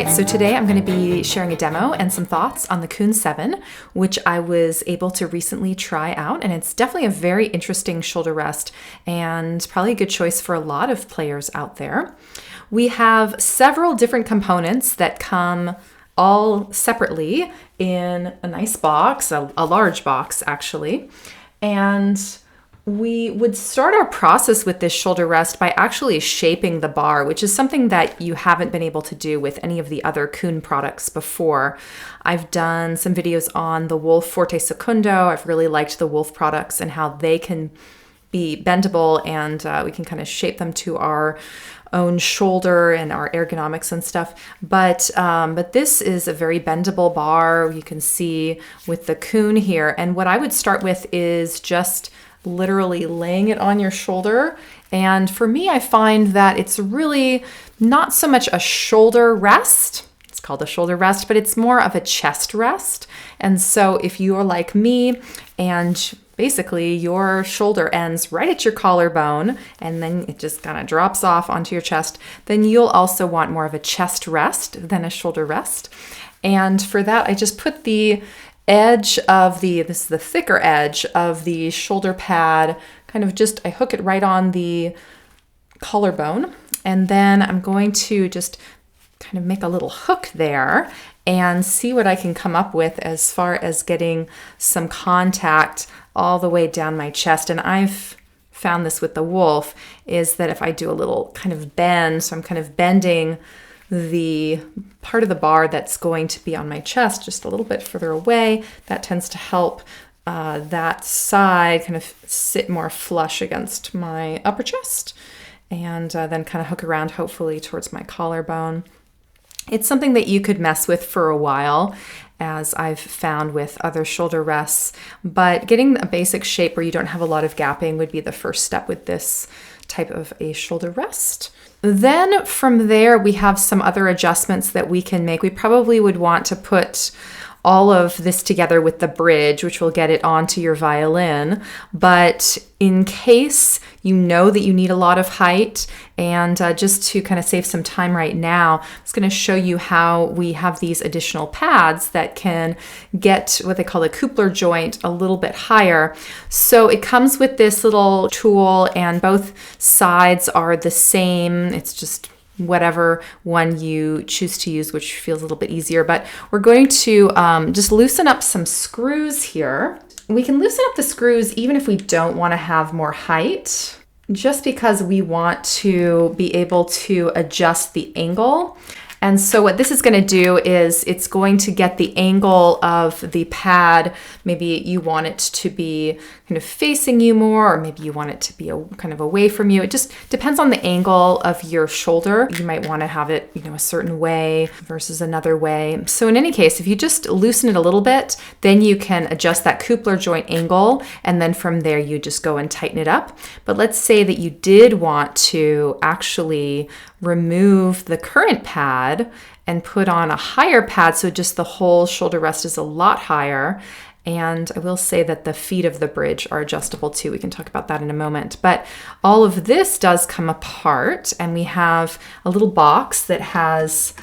right, so today I'm going to be sharing a demo and some thoughts on the Kun 7, which I was able to recently try out, and it's definitely a very interesting shoulder rest and probably a good choice for a lot of players out there. We have several different components that come all separately in a nice box, a large box actually, and we would start our process with this shoulder rest by actually shaping the bar, which is something that you haven't been able to do with any of the other Kun products before. I've done some videos on the Wolf Forte Secundo. I've really liked the Wolf products and how they can be bendable, and we can kind of shape them to our own shoulder and our ergonomics and stuff. But this is a very bendable bar. You can see with the Kun here. And what I would start with is just literally laying it on your shoulder. And for me, I find that it's really not so much a shoulder rest. It's called a shoulder rest, but it's more of a chest rest. And so if you are like me and basically your shoulder ends right at your collarbone and then it just kind of drops off onto your chest, then you'll also want more of a chest rest than a shoulder rest. And for that, I just put the edge of this is the thicker edge of the shoulder pad, kind of just, I hook it right on the collarbone, and then I'm going to just kind of make a little hook there and see what I can come up with as far as getting some contact all the way down my chest. And I've found this with the Wolf, is that if I do a little kind of bend, so I'm kind of bending the part of the bar that's going to be on my chest just a little bit further away, that tends to help that side kind of sit more flush against my upper chest, and then kind of hook around hopefully towards my collarbone. It's something that you could mess with for a while, as I've found with other shoulder rests, but getting a basic shape where you don't have a lot of gapping would be the first step with this type of a shoulder rest. Then from there, we have some other adjustments that we can make. We probably would want to put all of this together with the bridge, which will get it onto your violin. But in case you know that you need a lot of height, and just to kind of save some time right now, I'm just going to show you how we have these additional pads that can get what they call the coupler joint a little bit higher. So it comes with this little tool, and both sides are the same. It's just whatever one you choose to use, which feels a little bit easier. But we're going to just loosen up some screws here. We can loosen up the screws even if we don't want to have more height, just because we want to be able to adjust the angle. And so what this is going to do is it's going to get the angle of the pad. Maybe you want it to be kind of facing you more, or maybe you want it to be kind of away from you. It just depends on the angle of your shoulder. You might want to have it, a certain way versus another way. So in any case, if you just loosen it a little bit, then you can adjust that coupler joint angle, and then from there you just go and tighten it up. But let's say that you did want to actually remove the current pad and put on a higher pad, so just the whole shoulder rest is a lot higher. And I will say that the feet of the bridge are adjustable too. We can talk about that in a moment. But all of this does come apart, and we have a little box that has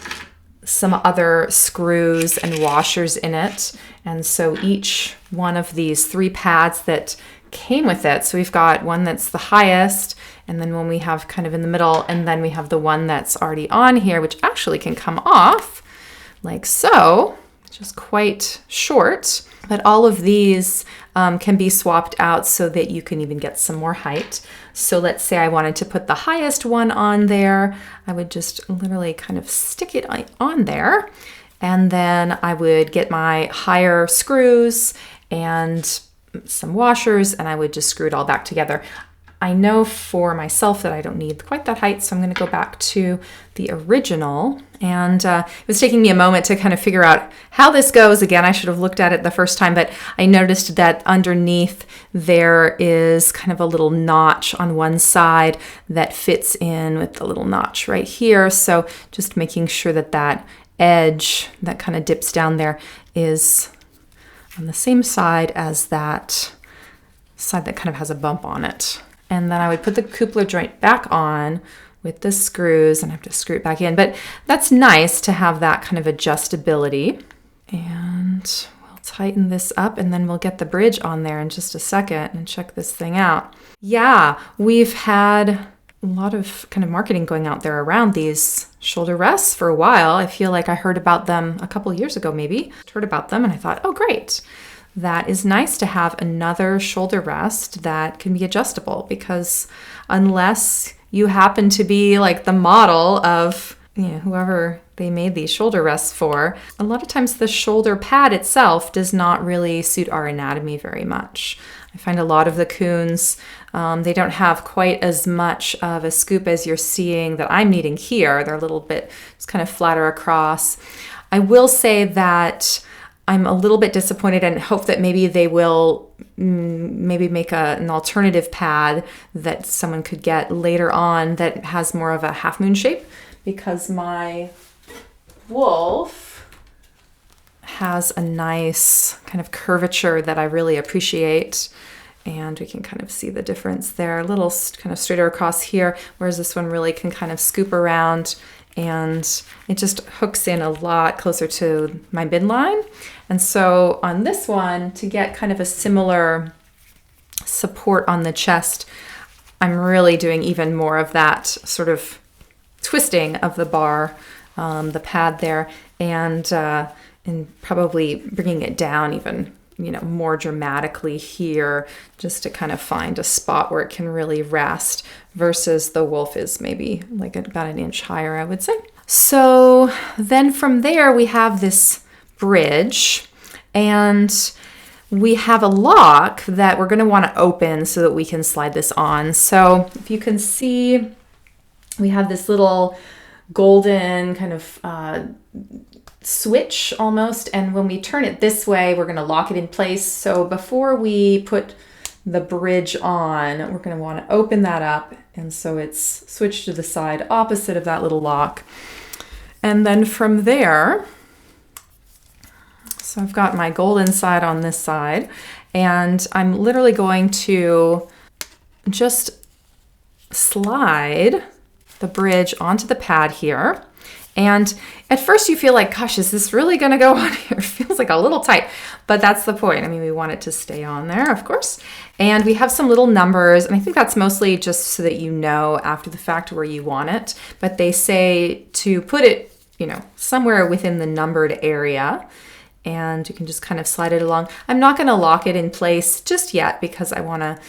some other screws and washers in it. And so each one of these 3 pads that came with it, so we've got one that's the highest, and then one we have kind of in the middle, and then we have the one that's already on here, which actually can come off like so, just quite short. But all of these can be swapped out so that you can even get some more height. So let's say I wanted to put the highest one on there. I would just literally kind of stick it on there, and then I would get my higher screws and some washers, and I would just screw it all back together. I know for myself that I don't need quite that height, so I'm going to go back to the original. And it was taking me a moment to kind of figure out how this goes. Again, I should have looked at it the first time, but I noticed that underneath there is kind of a little notch on one side that fits in with the little notch right here. So just making sure that that edge that kind of dips down there is on the same side as that side that kind of has a bump on it. And then I would put the coupler joint back on with the screws, and I have to screw it back in. But that's nice to have that kind of adjustability. And we'll tighten this up, and then we'll get the bridge on there in just a second and check this thing out. Yeah, we've had a lot of kind of marketing going out there around these shoulder rests for a while. I feel like I heard about them a couple years ago, maybe. Heard about them and I thought, oh, great. That is nice to have another shoulder rest that can be adjustable, because unless you happen to be like the model of, whoever they made these shoulder rests for, a lot of times the shoulder pad itself does not really suit our anatomy very much. I find a lot of the Kuns, they don't have quite as much of a scoop as you're seeing that I'm needing here. They're a little bit just kind of flatter across. I will say that I'm a little bit disappointed and hope that maybe they will maybe make an alternative pad that someone could get later on that has more of a half moon shape, because my Wolf has a nice kind of curvature that I really appreciate. And we can kind of see the difference there, a little kind of straighter across here, whereas this one really can kind of scoop around, and it just hooks in a lot closer to my midline. And so on this one, to get kind of a similar support on the chest, I'm really doing even more of that sort of twisting of the bar, the pad there, and probably bringing it down even more dramatically here, just to kind of find a spot where it can really rest, versus the Wolf is maybe like about an inch higher, I would say. So then from there we have this bridge, and we have a lock that we're going to want to open so that we can slide this on. So if you can see, we have this little golden kind of switch almost, and when we turn it this way, we're going to lock it in place. So before we put the bridge on, we're going to want to open that up, and so it's switched to the side opposite of that little lock. And then from there, so I've got my golden side on this side, and I'm literally going to just slide the bridge onto the pad here. And at first you feel like, gosh, is this really going to go on here? It feels like a little tight, but that's the point. I mean, we want it to stay on there, of course. And we have some little numbers, and I think that's mostly just so that you know after the fact where you want it. But they say to put it, somewhere within the numbered area, and you can just kind of slide it along. I'm not going to lock it in place just yet, because I want to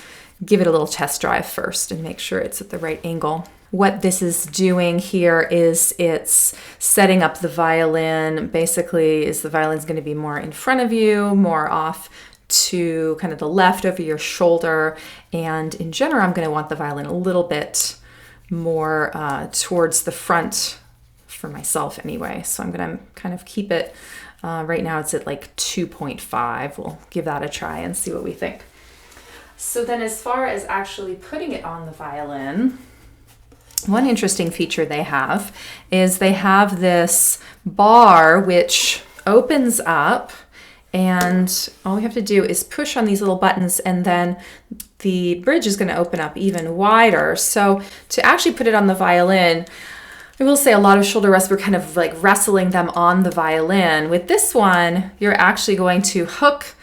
give it a little test drive first and make sure it's at the right angle. What this is doing here is it's setting up the violin. Basically, is the violin's going to be more in front of you, more off to kind of the left over your shoulder. And in general, I'm going to want the violin a little bit more towards the front for myself anyway. So I'm going to kind of keep it, right now it's at like 2.5. We'll give that a try and see what we think. So then as far as actually putting it on the violin, one interesting feature they have is they have this bar which opens up, and all we have to do is push on these little buttons, and then the bridge is going to open up even wider. So to actually put it on the violin, I will say a lot of shoulder rests, we're kind of like wrestling them on the violin. With this one, you're actually going to hook.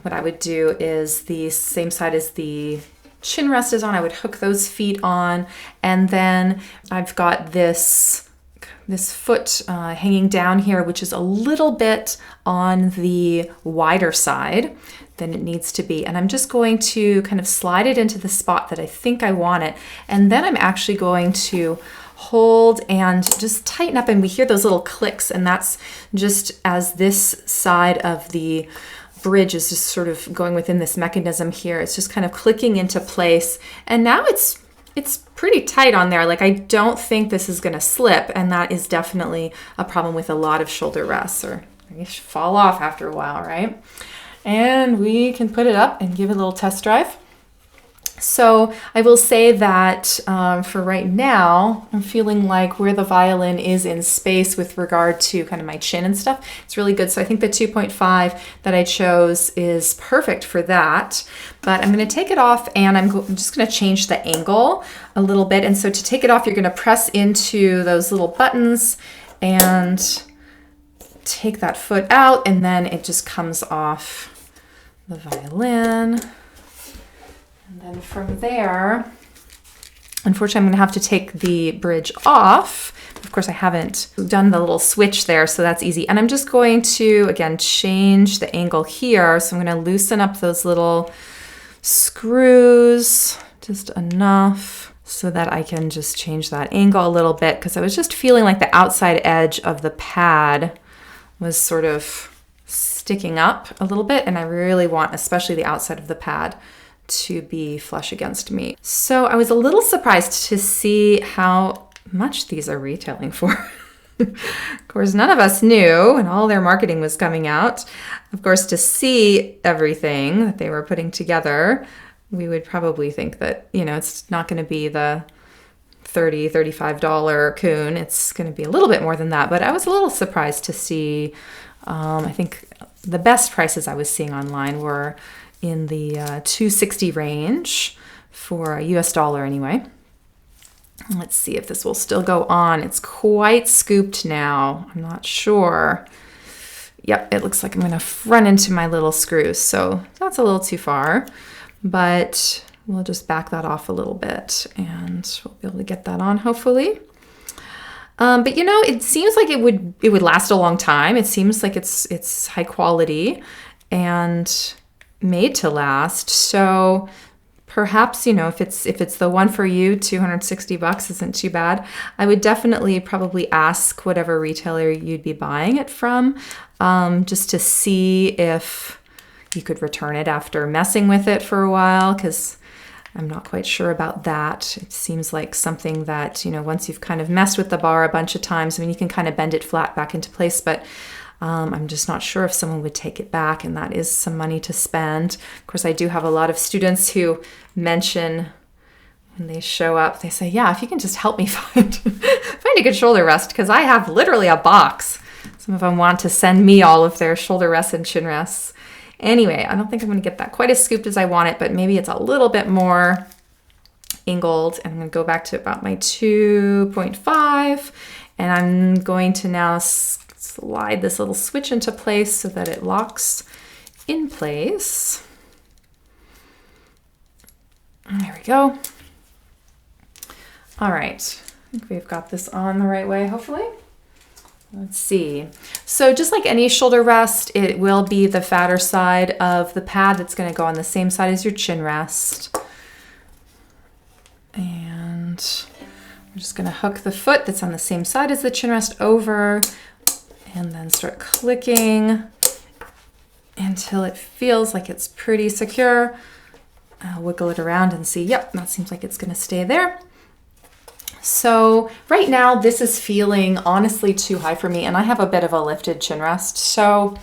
What I would do is the same side as the chin rest is on, I would hook those feet on, and then I've got this foot hanging down here, which is a little bit on the wider side than it needs to be. And I'm just going to kind of slide it into the spot that I think I want it. And then I'm actually going to hold and just tighten up, and we hear those little clicks, and that's just as this side of the bridge is just sort of going within this mechanism here. It's just kind of clicking into place, and now it's pretty tight on there. Like, I don't think this is going to slip, and that is definitely a problem with a lot of shoulder rests, or I guess fall off after a while, right? And we can put it up and give it a little test drive. So I will say that for right now, I'm feeling like where the violin is in space with regard to kind of my chin and stuff, it's really good. So I think the 2.5 that I chose is perfect for that. But I'm going to take it off, and I'm just going to change the angle a little bit. And so to take it off, you're going to press into those little buttons and take that foot out, and then it just comes off the violin. And then from there, unfortunately, I'm going to have to take the bridge off. Of course, I haven't done the little switch there, so that's easy. And I'm just going to, again, change the angle here. So I'm going to loosen up those little screws just enough so that I can just change that angle a little bit, because I was just feeling like the outside edge of the pad was sort of sticking up a little bit, and I really want, especially the outside of the pad, to be flush against me. So I was a little surprised to see how much these are retailing for. Of course, none of us knew, and all their marketing was coming out. Of course, to see everything that they were putting together, we would probably think that, you know, it's not going to be the $30, $35 Kun. It's going to be a little bit more than that, but I was a little surprised to see, I think the best prices I was seeing online were in the $260 range for a US dollar anyway. Let's see if this will still go on. It's quite scooped now. I'm not sure. Yep, it looks like I'm going to run into my little screws, so that's a little too far, but we'll just back that off a little bit and we'll be able to get that on hopefully. But you know, it seems like it would last a long time. It seems like it's high quality and made to last. So perhaps, you know, if it's the one for you, $260 isn't too bad. I would definitely probably ask whatever retailer you'd be buying it from, just to see if you could return it after messing with it for a while, because I'm not quite sure about that. It seems like something that, you know, once you've kind of messed with the bar a bunch of times, I mean, you can kind of bend it flat back into place, but I'm just not sure if someone would take it back, and that is some money to spend. Of course, I do have a lot of students who mention when they show up, they say, yeah, if you can just help me find a good shoulder rest, because I have literally a box. Some of them want to send me all of their shoulder rests and chin rests. Anyway, I don't think I'm going to get that quite as scooped as I want it, but maybe it's a little bit more angled. And I'm going to go back to about my 2.5, and I'm going to now slide this little switch into place so that it locks in place. There we go. All right, I think we've got this on the right way, hopefully. Let's see. So just like any shoulder rest, it will be the fatter side of the pad that's going to go on the same side as your chin rest. And we're just going to hook the foot that's on the same side as the chin rest over, and then start clicking until it feels like it's pretty secure. I'll wiggle it around and see, yep, that seems like it's going to stay there. So right now this is feeling honestly too high for me, and I have a bit of a lifted chin rest. So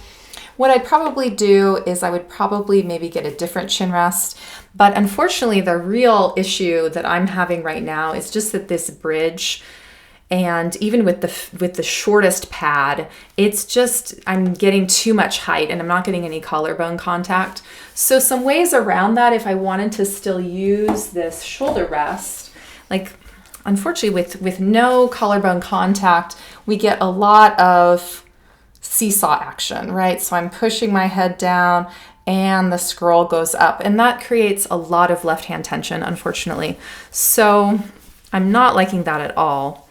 what I'd probably do is I would probably maybe get a different chin rest. But unfortunately, the real issue that I'm having right now is just that this bridge, and even with the shortest pad, it's just, I'm getting too much height and I'm not getting any collarbone contact. So some ways around that, if I wanted to still use this shoulder rest, like unfortunately with no collarbone contact, we get a lot of seesaw action, right? So I'm pushing my head down and the scroll goes up, and that creates a lot of left hand tension, unfortunately. So I'm not liking that at all.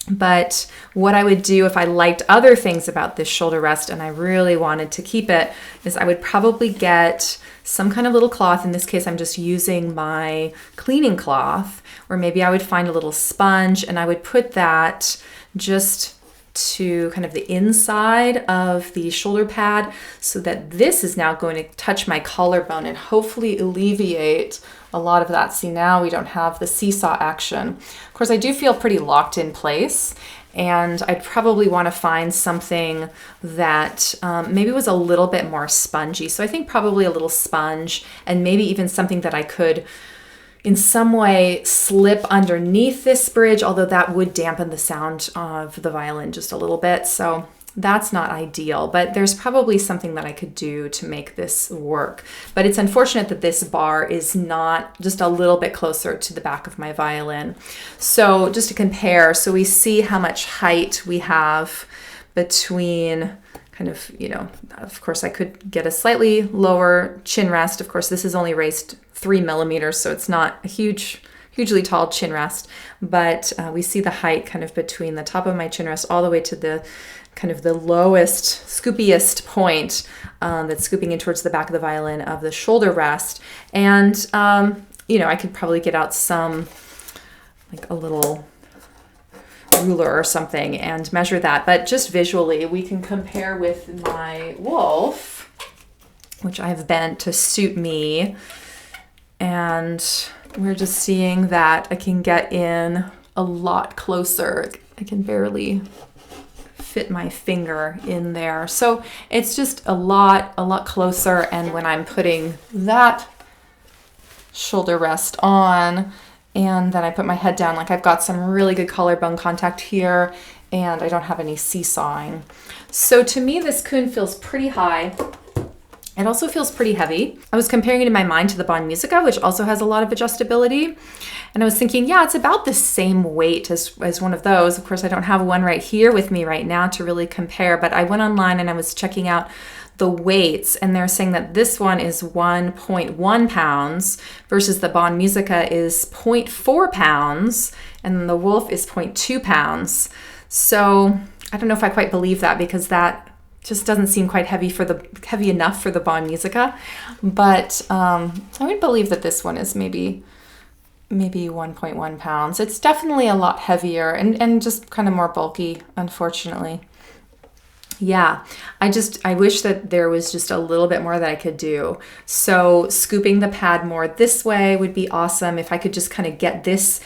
But what I would do if I liked other things about this shoulder rest and I really wanted to keep it is I would probably get some kind of little cloth. In this case, I'm just using my cleaning cloth, or maybe I would find a little sponge and I would put that just to kind of the inside of the shoulder pad so that this is now going to touch my collarbone and hopefully alleviate a lot of that. See, now we don't have the seesaw action. Of course, I do feel pretty locked in place, and I'd probably want to find something that maybe was a little bit more spongy. So I think probably a little sponge, and maybe even something that I could in some way slip underneath this bridge, although that would dampen the sound of the violin just a little bit. So that's not ideal, but there's probably something that I could do to make this work. But it's unfortunate that this bar is not just a little bit closer to the back of my violin. So just to compare, so we see how much height we have between kind of, of course I could get a slightly lower chin rest. Of course, this is only raised 3 millimeters, so it's not a hugely tall chin rest, but we see the height kind of between the top of my chin rest all the way to the kind of the lowest, scoopiest point that's scooping in towards the back of the violin of the shoulder rest. And, I could probably get out some, like a little ruler or something and measure that. But just visually, we can compare with my wolf, which I've bent to suit me. And we're just seeing that I can get in a lot closer. I can barely fit my finger in there. So it's just a lot closer. And when I'm putting that shoulder rest on and then I put my head down, like I've got some really good collarbone contact here and I don't have any seesawing. So to me, this Kun feels pretty high. It also feels pretty heavy. I was comparing it in my mind to the Bonn Musica, which also has a lot of adjustability. And I was thinking, yeah, it's about the same weight as one of those. Of course, I don't have one right here with me right now to really compare, but I went online and I was checking out the weights, and they're saying that this one is 1.1 pounds versus the Bonn Musica is 0.4 pounds, and the Wolf is 0.2 pounds. So I don't know if I quite believe that, because that just doesn't seem quite heavy enough for the Bonn Musica. But I would believe that this one is maybe 1.1 pounds. It's definitely a lot heavier and just kind of more bulky, unfortunately. Yeah, I wish that there was just a little bit more that I could do. So scooping the pad more this way would be awesome. If I could just kind of get this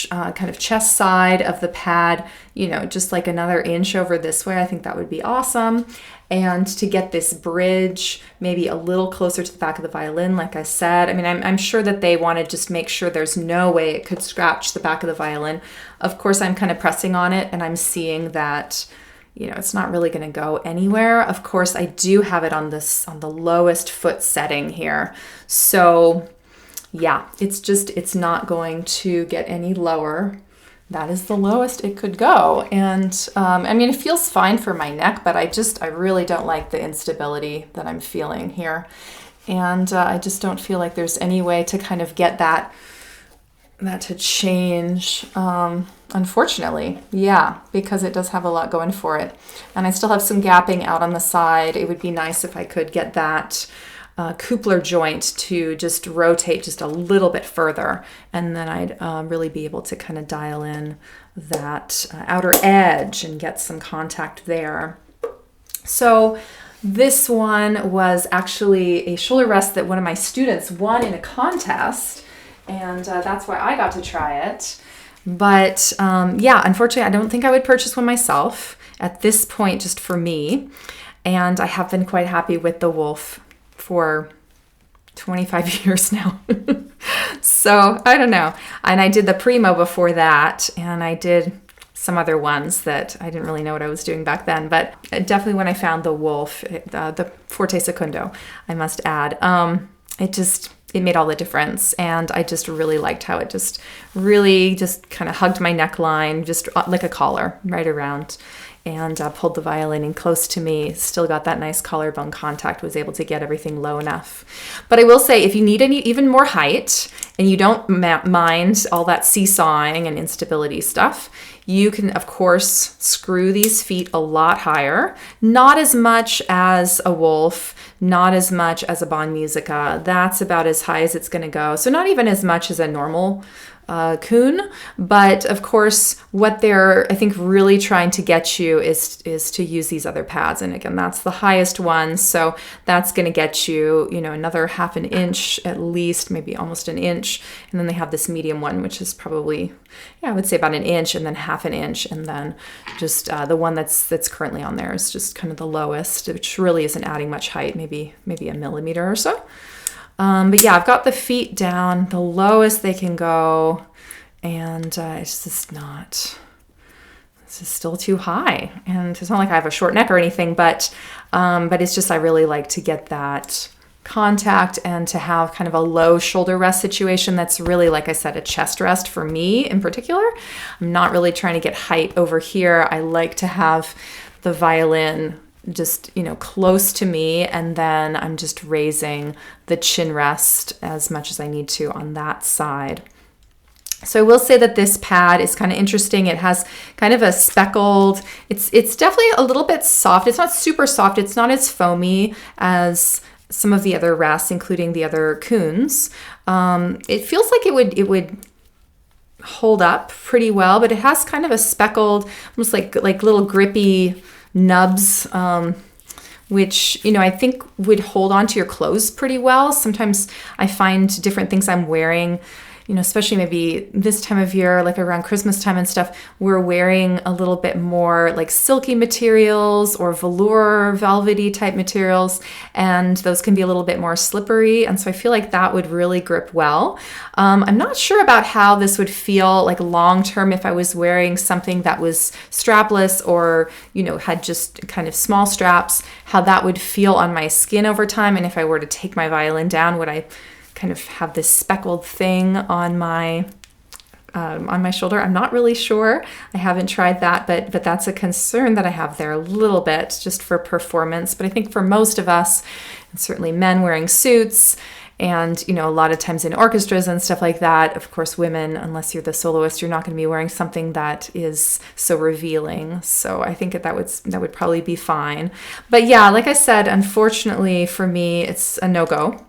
kind of chest side of the pad, just like another inch over this way, I think that would be awesome. And to get this bridge maybe a little closer to the back of the violin, like I said, I mean, I'm sure that they want to just make sure there's no way it could scratch the back of the violin. Of course, I'm kind of pressing on it and I'm seeing that it's not really going to go anywhere. Of course, I do have it on the lowest foot setting here. So yeah, it's not going to get any lower. That is the lowest it could go. And I mean, it feels fine for my neck, but I really don't like the instability that I'm feeling here. And I just don't feel like there's any way to kind of get that to change, unfortunately. Yeah, because it does have a lot going for it. And I still have some gapping out on the side. It would be nice if I could get that coupler joint to just rotate just a little bit further, and then I'd really be able to kind of dial in that outer edge and get some contact there. So this one was actually a shoulder rest that one of my students won in a contest, and that's why I got to try it. But yeah, unfortunately, I don't think I would purchase one myself at this point, just for me. And I have been quite happy with the Wolf for 25 years now. So I don't know. And I did the Primo before that, and I did some other ones that I didn't really know what I was doing back then. But definitely when I found the Wolf, the Forte Secondo, I must add, it made all the difference. And I just really liked how it just really just kind of hugged my neckline, just like a collar right around, and pulled the violin in close to me. Still got that nice collarbone contact, was able to get everything low enough. But I will say, if you need even more height and you don't mind all that seesawing and instability stuff, you can, of course, screw these feet a lot higher. Not as much as a Wolf, not as much as a Bonn Musica. That's about as high as it's going to go. So not even as much as a normal Kun, but of course, what they're, I think, really trying to get you is to use these other pads. And again, that's the highest one. So that's going to get you, another half an inch at least, maybe almost an inch. And then they have this medium one, which is probably, I would say about an inch, and then half an inch. And then just the one that's currently on there is just kind of the lowest, which really isn't adding much height, maybe a millimeter or so. But yeah, I've got the feet down the lowest they can go, and it's just not, this is still too high. And it's not like I have a short neck or anything, but it's just, I really like to get that contact and to have kind of a low shoulder rest situation that's really, like I said, a chest rest for me in particular. I'm not really trying to get height over here. I like to have the violin just, close to me, and then I'm just raising the chin rest as much as I need to on that side. So I will say that this pad is kind of interesting. It has kind of a speckled, it's definitely a little bit soft. It's not super soft. It's not as foamy as some of the other rests, including the other Kuns. It feels like it would hold up pretty well, but it has kind of a speckled, almost like little grippy nubs, which, I think would hold on to your clothes pretty well. Sometimes I find different things I'm wearing, especially maybe this time of year, like around Christmas time and stuff, we're wearing a little bit more like silky materials or velour, velvety type materials, and those can be a little bit more slippery. And so I feel like that would really grip well. I'm not sure about how this would feel like long term if I was wearing something that was strapless or, had just kind of small straps, how that would feel on my skin over time. And if I were to take my violin down, would I kind of have this speckled thing on my shoulder? I'm not really sure. I haven't tried that, but that's a concern that I have there a little bit, just for performance. But I think for most of us, and certainly men wearing suits, and a lot of times in orchestras and stuff like that, of course, women, unless you're the soloist, you're not going to be wearing something that is so revealing. So I think that would probably be fine. But yeah, like I said, unfortunately for me, it's a no-go.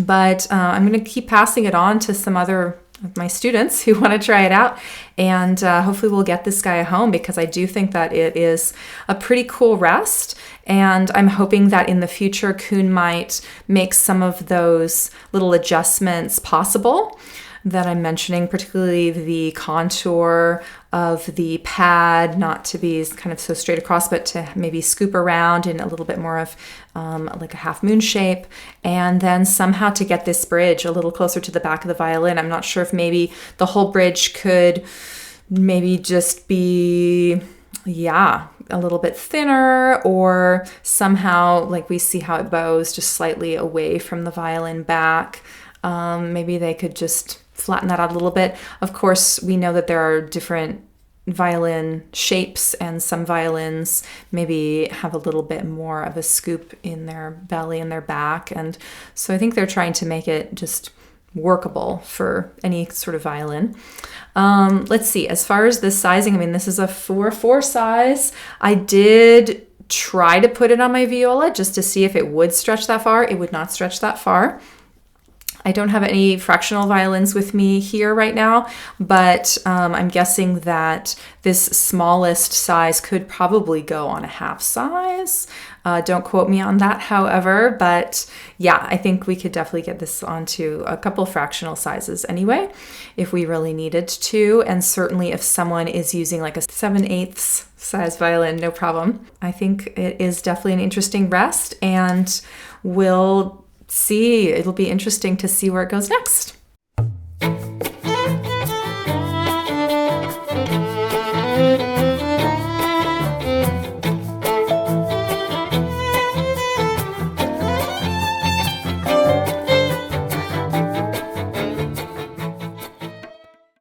But I'm going to keep passing it on to some other of my students who want to try it out. And hopefully we'll get this guy home, because I do think that it is a pretty cool rest. And I'm hoping that in the future, Kun might make some of those little adjustments possible that I'm mentioning, particularly the contour of the pad, not to be kind of so straight across, but to maybe scoop around in a little bit more of like a half moon shape, and then somehow to get this bridge a little closer to the back of the violin. I'm not sure if maybe the whole bridge could maybe just be, a little bit thinner, or somehow like we see how it bows just slightly away from the violin back. Maybe they could just flatten that out a little bit. Of course, we know that there are different violin shapes, and some violins maybe have a little bit more of a scoop in their belly and their back. And so I think they're trying to make it just workable for any sort of violin. Let's see, as far as the sizing, this is a 4/4 size. I did try to put it on my viola just to see if it would stretch that far. It would not stretch that far. I don't have any fractional violins with me here right now, but I'm guessing that this smallest size could probably go on a half size. Don't quote me on that, however, but yeah, I think we could definitely get this onto a couple fractional sizes anyway, if we really needed to. And certainly if someone is using like a 7/8 size violin, no problem. I think it is definitely an interesting rest, and it'll be interesting to see where it goes next.